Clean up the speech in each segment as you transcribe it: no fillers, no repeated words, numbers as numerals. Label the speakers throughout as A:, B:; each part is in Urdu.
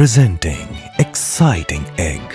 A: Presenting exciting egg.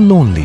A: lonely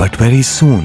A: But very soon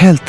A: health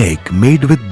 A: Egg made with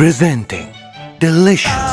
A: Presenting delicious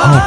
A: hot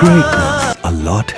A: greatness a lot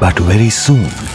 A: But very soon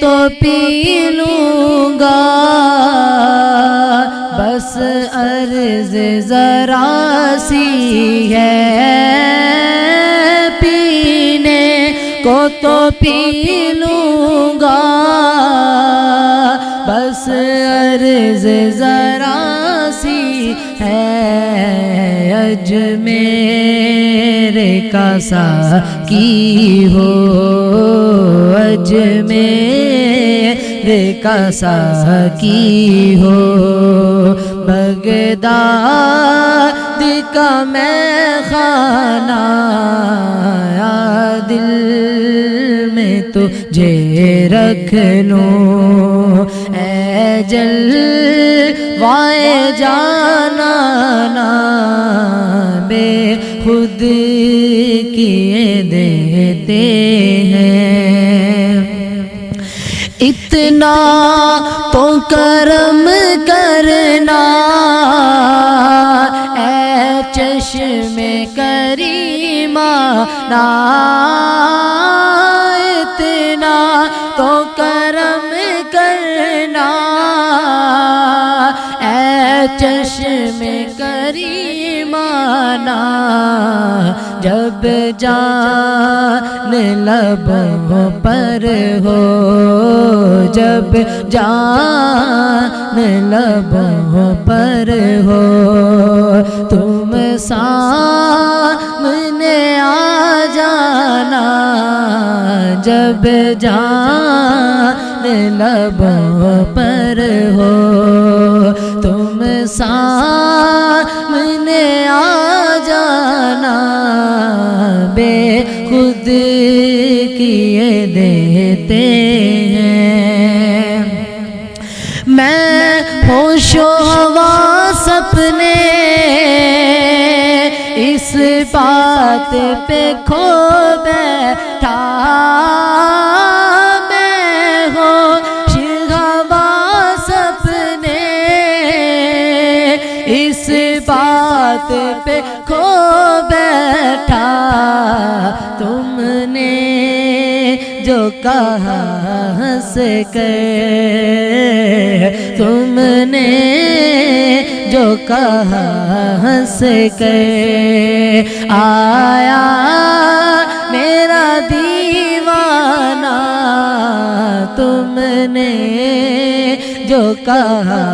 B: تو پی لوں گا، بس عرض ذرا سی ہے، پینے کو تو پی لوں گا، بس عرض ذرا سی ہے، اجمیر کا ساقی ہو، اجمیر کا ساقی ہو، بغداد کا میں خانہ، دل میں تجھے رکھ لوں، اے جلوائے جانانا، بے خود کیے دیتے ہیں، اتنا تو کرم کرنا اے چشم کریمہ، اتنا تو کرم کرنا اے چشم کریمہ، جب جان لبوں پر ہو، جب جان لبوں پر ہو، تم سامنے آ جانا، جب جان لبوں پر ہو، تم سامنے آ جانا، بے خود کیے دیتے ہیں، میں ہوش و حواس اپنے اس بات پہ کھو بیٹھا، میں ہوش حواس اپنے اس بات پہ کھو بیٹھا، تم نے جو کہا ہنس کر، تم نے جو کہا ہنس کر، آیا میرا دیوانہ، تم نے جو کہا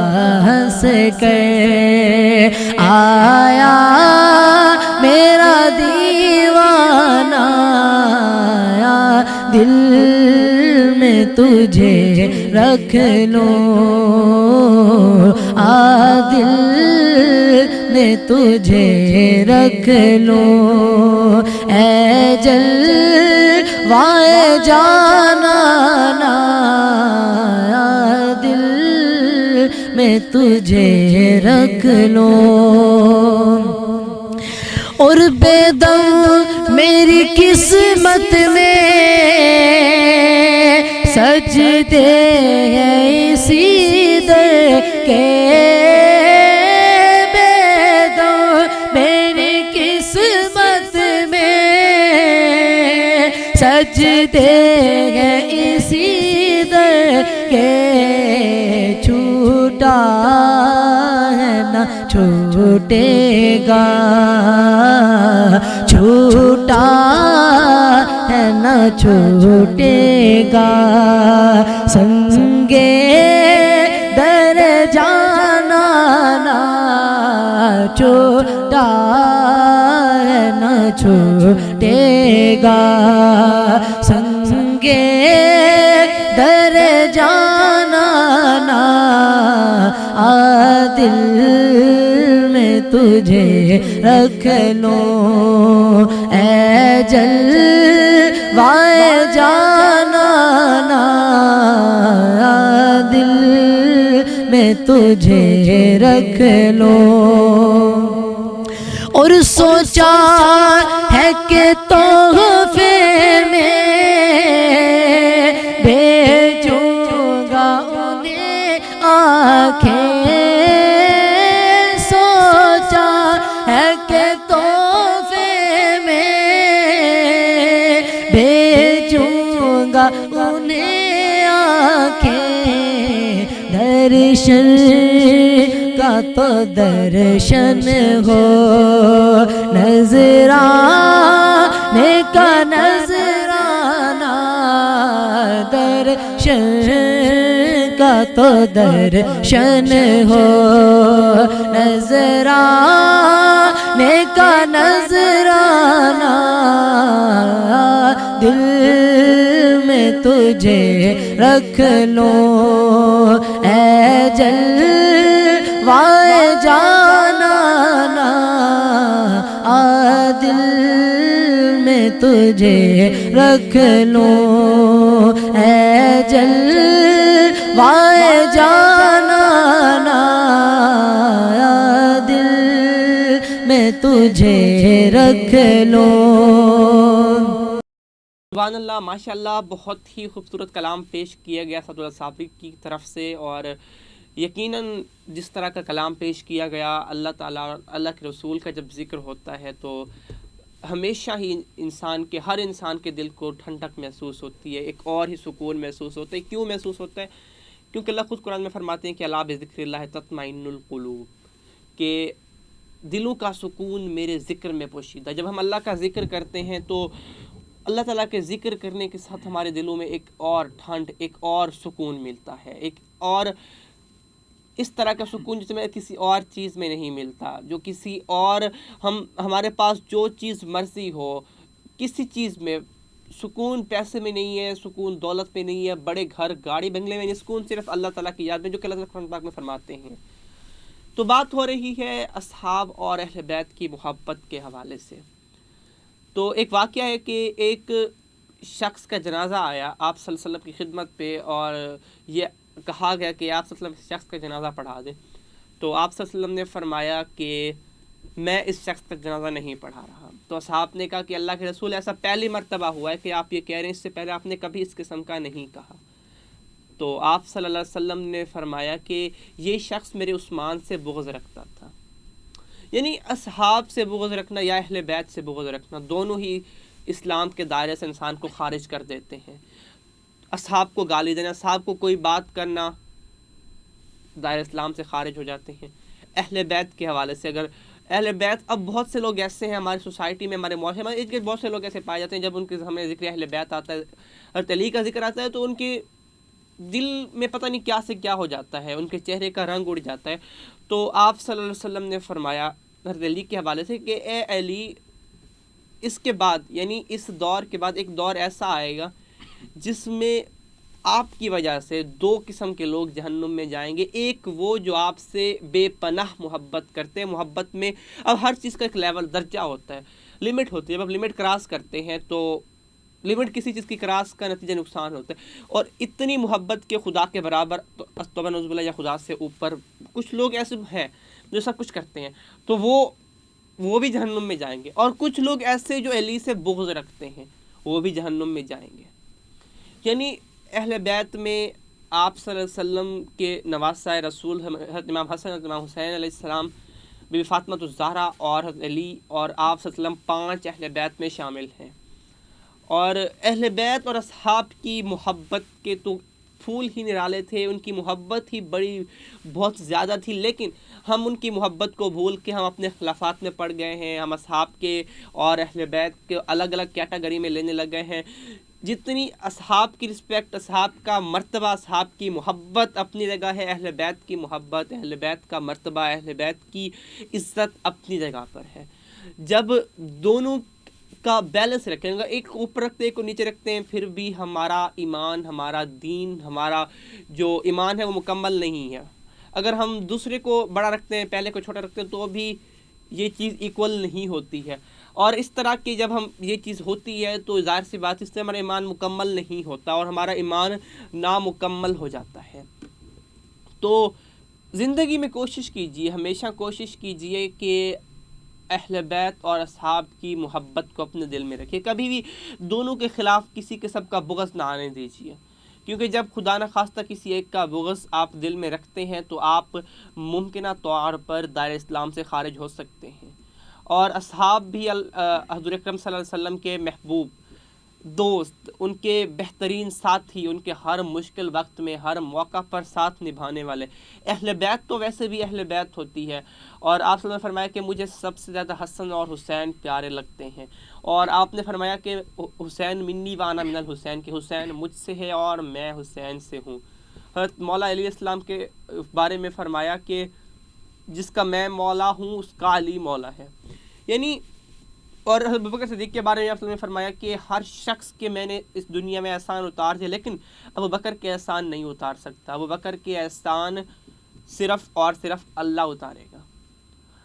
B: ہنس کر، آیا میرا دیوانہ، دل میں تجھے رکھ لوں، دل میں تجھے رکھ لوں، اے جلوائے جانانا، دل میں تجھے رکھ لوں، اور بے دم میری قسمت میں سجدے ہیں اسی در کے، بے دم میری قسمت میں سجدے ہیں اسی در کے، چھوٹا ہے نہ چھوٹے گا، چھوٹا ہے نہ چھوٹے گا، سنگے در جانا، چھوٹا ہے نہ چھوٹے گا، سنگے در جانا، دل میں تجھے رکھ لوں، اے جلوائے جانانا، دل میں تجھے رکھ لوں، اور سوچا ہے کہ تحفے میں بھیجوں گا انہیں آنکھیں، سوچا ہے کہ تحفے میں بھیجوں گا انہیں شر کا تو درشن ہو، نذرانے کا نذرانہ، درشن کا تو درشن ہو، نذرانے کا نذرانہ، دل میں تجھے رکھ لوں اے جلوائے جانانا، دل میں تجھے رکھ لوں اے جلوائے جانانا، دل میں تجھے رکھ لوں۔
C: سبحان اللہ، ماشاء اللہ، بہت ہی خوبصورت کلام پیش کیا گیا سعد اللہ صابری کی طرف سے، اور یقیناً جس طرح کا کلام پیش کیا گیا، اللہ تعالیٰ اللہ کے رسول کا جب ذکر ہوتا ہے تو ہمیشہ ہی ہر انسان کے دل کو ٹھنڈک محسوس ہوتی ہے، ایک اور ہی سکون محسوس ہوتا ہے۔ کیوں محسوس ہوتا ہے؟ کیونکہ اللہ خود قرآن میں فرماتے ہیں کہ الا بذکر اللہ تطمئن القلوب، کہ دلوں کا سکون میرے ذکر میں پوشیدہ۔ جب ہم اللہ کا ذکر کرتے ہیں تو اللہ تعالیٰ کے ذکر کرنے کے ساتھ ہمارے دلوں میں ایک اور ٹھنڈ، ایک اور سکون ملتا ہے، ایک اور اس طرح کا سکون جس میں کسی اور چیز میں نہیں ملتا، جو کسی اور ہمارے پاس جو چیز مرضی ہو، کسی چیز میں سکون پیسے میں نہیں ہے، سکون دولت میں نہیں ہے، بڑے گھر گاڑی بنگلے میں نہیں، سکون صرف اللہ تعالیٰ کی یاد میں، جو کہ اللہ تعالیٰ قرآن پاک میں فرماتے ہیں۔ تو بات ہو رہی ہے اصحاب اور اہل بیت کی محبت کے حوالے سے۔ تو ایک واقعہ ہے کہ ایک شخص کا جنازہ آیا آپ صلی اللہ علیہ وسلم کی خدمت پہ، اور یہ کہا گیا کہ آپ صلی اللہ علیہ وسلم اس شخص کا جنازہ پڑھا دیں۔ تو آپ صلی اللہ علیہ وسلم نے فرمایا کہ میں اس شخص کا جنازہ نہیں پڑھا رہا۔ تو اصحاب نے کہا کہ اللہ کے رسول، ایسا پہلی مرتبہ ہوا ہے کہ آپ یہ کہہ رہے ہیں، اس سے پہلے آپ نے کبھی اس قسم کا نہیں کہا۔ تو آپ صلی اللہ علیہ وسلم نے فرمایا کہ یہ شخص میرے عثمان سے بغض رکھتا تھا۔ یعنی اصحاب سے بغض رکھنا یا اہل بیت سے بغض رکھنا، دونوں ہی اسلام کے دائرے سے انسان کو خارج کر دیتے ہیں۔ اصحاب کو گالی دینا، اصحاب کو کوئی بات کرنا، دائرہ اسلام سے خارج ہو جاتے ہیں۔ اہل بیت کے حوالے سے، اگر اہل بیت، اب بہت سے لوگ ایسے ہیں ہماری سوسائٹی میں، ہمارے معاشرے میں بہت سے لوگ ایسے پائے جاتے ہیں، جب ان کے ہمیں ذکر اہل بیت آتا ہے، حضرت علی کا ذکر آتا ہے، تو ان کے دل میں پتہ نہیں کیا سے کیا ہو جاتا ہے، ان کے چہرے کا رنگ اڑ جاتا ہے۔ تو آپ صلی اللہ علیہ وسلم نے فرمایا حضرت علی کے حوالے سے کہ اے علی، اس کے بعد یعنی اس دور کے بعد ایک دور ایسا آئے گا جس میں آپ کی وجہ سے دو قسم کے لوگ جہنم میں جائیں گے۔ ایک وہ جو آپ سے بے پناہ محبت کرتے ہیں، محبت میں اب ہر چیز کا ایک لیول، درجہ ہوتا ہے، لمٹ ہوتی ہے، جب آپ لمٹ کراس کرتے ہیں تو لمٹ کسی چیز کی کراس کا نتیجہ نقصان ہوتا ہے، اور اتنی محبت کے خدا کے برابر، تو استغفر نعوذ باللہ، یا خدا سے اوپر کچھ لوگ ایسے ہیں جو سب کچھ کرتے ہیں، تو وہ بھی جہنم میں جائیں گے۔ اور کچھ لوگ ایسے جو علی سے بغض رکھتے ہیں، وہ بھی جہنم میں جائیں گے۔ یعنی اہل بیت میں آپ صلی اللہ علیہ وسلم کے نواسۂ رسول حضرت امام حسن، حضرت امام حسین علیہ السلام، بی بی فاطمہ الزہرا اور حضرت علی اور آپ صلی اللہ علیہ وسلم 5 اہل بیت میں شامل ہیں۔ اور اہل بیت اور اصحاب کی محبت کے تو پھول ہی نرالے تھے، ان کی محبت ہی بہت زیادہ تھی، لیکن ہم ان کی محبت کو بھول کے ہم اپنے خلافات میں پڑ گئے ہیں، ہم اصحاب کے اور اہل بیت کے الگ الگ کیٹیگری میں لینے لگ گئے ہیں۔ جتنی اصحاب کی رسپیکٹ، اصحاب کا مرتبہ، اصحاب کی محبت اپنی جگہ ہے، اہل بیت کی محبت، اہل بیت کا مرتبہ، اہل بیت کی عزت اپنی جگہ پر ہے۔ جب دونوں کا بیلنس رکھیں گے، ایک اوپر رکھتے ہیں، ایک کو نیچے رکھتے ہیں، پھر بھی ہمارا ایمان، ہمارا دین، ہمارا جو ایمان ہے وہ مکمل نہیں ہے۔ اگر ہم دوسرے کو بڑا رکھتے ہیں، پہلے کو چھوٹا رکھتے ہیں، تو بھی یہ چیز ایکول نہیں ہوتی ہے۔ اور اس طرح کی جب ہم یہ چیز ہوتی ہے تو ظاہر سی بات، اس سے ہمارا ایمان مکمل نہیں ہوتا اور ہمارا ایمان نامکمل ہو جاتا ہے۔ تو زندگی میں کوشش کیجیے، ہمیشہ کوشش کیجیے کہ اہل بیت اور اصحاب کی محبت کو اپنے دل میں رکھیے، کبھی بھی دونوں کے خلاف کسی قسم کا بغض نہ آنے دیجیے، کیونکہ جب خدا نخواستہ کسی ایک کا بغض آپ دل میں رکھتے ہیں تو آپ ممکنہ طور پر دائرہ اسلام سے خارج ہو سکتے ہیں۔ اور اصحاب بھی حضور اکرم صلی اللہ علیہ وسلم کے محبوب دوست، ان کے بہترین ساتھی، ان کے ہر مشکل وقت میں ہر موقع پر ساتھ نبھانے والے۔ اہل بیت تو ویسے بھی اہل بیت ہوتی ہے، اور آپ نے فرمایا کہ مجھے سب سے زیادہ حسن اور حسین پیارے لگتے ہیں، اور آپ نے فرمایا کہ حسین منی وانا من الحسین، کہ حسین مجھ سے ہے اور میں حسین سے ہوں۔ حضرت مولا علیہ السلام کے بارے میں فرمایا کہ جس کا میں مولا ہوں اس کا علی مولا ہے، یعنی اور حضرت ابوبکر صدیق کے بارے میں آپ نے فرمایا کہ ہر شخص کے میں نے اس دنیا میں احسان اتار دیے، لیکن ابوبکر کے احسان نہیں اتار سکتا، ابوبکر کے احسان صرف اور صرف اللہ اتارے گا۔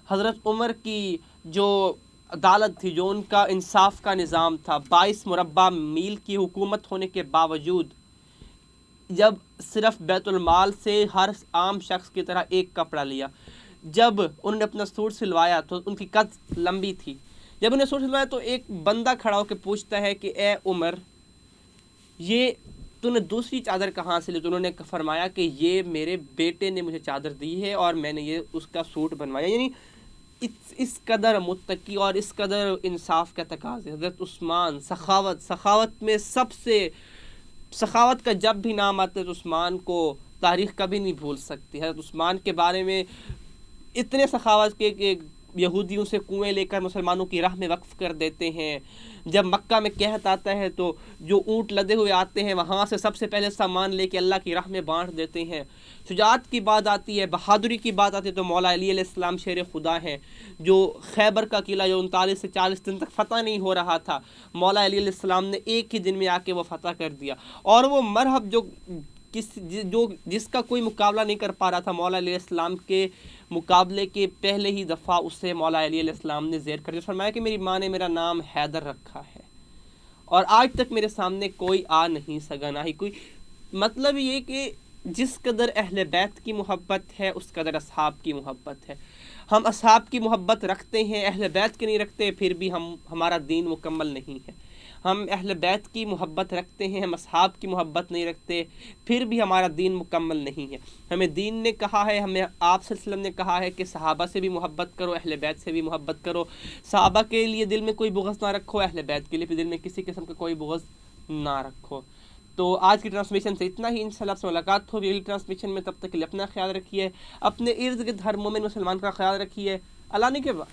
C: حضرت عمر کی جو عدالت تھی، جو ان کا انصاف کا نظام تھا، 22 مربع میل کی حکومت ہونے کے باوجود جب صرف بیت المال سے ہر عام شخص کی طرح ایک کپڑا لیا، جب انہوں نے اپنا سوٹ سلوایا تو ان کی قد لمبی تھی، جب انہیں سوٹ سلوایا تو ایک بندہ کھڑا ہو کے پوچھتا ہے کہ اے عمر، یہ تو نے دوسری چادر کہاں سے لی؟ تو انہوں نے فرمایا کہ یہ میرے بیٹے نے مجھے چادر دی ہے اور میں نے یہ اس کا سوٹ بنوایا، یعنی اس قدر متقی اور اس قدر انصاف کا تقاضے۔ حضرت عثمان، سخاوت میں سب سے، سخاوت کا جب بھی نام آتا ہے تو عثمان کو تاریخ کبھی نہیں بھول سکتی۔ حضرت عثمان کے بارے میں اتنے سخاوت کے کہ یہودیوں سے کنویں لے کر مسلمانوں کی راہ میں وقف کر دیتے ہیں، جب مکہ میں قحط آتا ہے تو جو اونٹ لدے ہوئے آتے ہیں وہاں سے سب سے پہلے سامان لے کے اللہ کی راہ میں بانٹ دیتے ہیں۔ شجاعت کی بات آتی ہے، بہادری کی بات آتی ہے تو مولا علی علیہ السلام شیر خدا ہیں، جو خیبر کا قلعہ جو 39 سے 40 دن تک فتح نہیں ہو رہا تھا، مولا علی علیہ السلام نے ایک ہی دن میں آ کے وہ فتح کر دیا، اور وہ مرحب جس کا کوئی مقابلہ نہیں کر پا رہا تھا، مولا علیہ السلام کے مقابلے کے پہلے ہی دفعہ اسے مولا علی علیہ السلام نے زیر کر دیا۔ فرمایا کہ میری ماں نے میرا نام حیدر رکھا ہے اور آج تک میرے سامنے کوئی آ نہیں سکا، نہ ہی کوئی۔ مطلب یہ کہ جس قدر اہل بیت کی محبت ہے اس قدر اصحاب کی محبت ہے۔ ہم اصحاب کی محبت رکھتے ہیں، اہل بیت کی نہیں رکھتے، پھر بھی ہمارا دین مکمل نہیں ہے۔ ہم اہل بیت کی محبت رکھتے ہیں، ہم اصحاب کی محبت نہیں رکھتے، پھر بھی ہمارا دین مکمل نہیں ہے۔ ہمیں دین نے کہا ہے، ہمیں آپ صلی اللہ علیہ وسلم نے کہا ہے کہ صحابہ سے بھی محبت کرو، اہل بیت سے بھی محبت کرو، صحابہ کے لیے دل میں کوئی بغض نہ رکھو، اہل بیت کے لیے بھی دل میں کسی قسم کا کوئی بغض نہ رکھو۔ تو آج کی ٹرانسمیشن سے اتنا ہی، انشاءاللہ آپ سے ملاقات ہوگی اگلی ٹرانسمیشن میں، تب تک کے لیے اپنا خیال رکھیے، اپنے ارد گرد ہر مومن مسلمان کا خیال رکھیے۔ اللہ نے کے بعد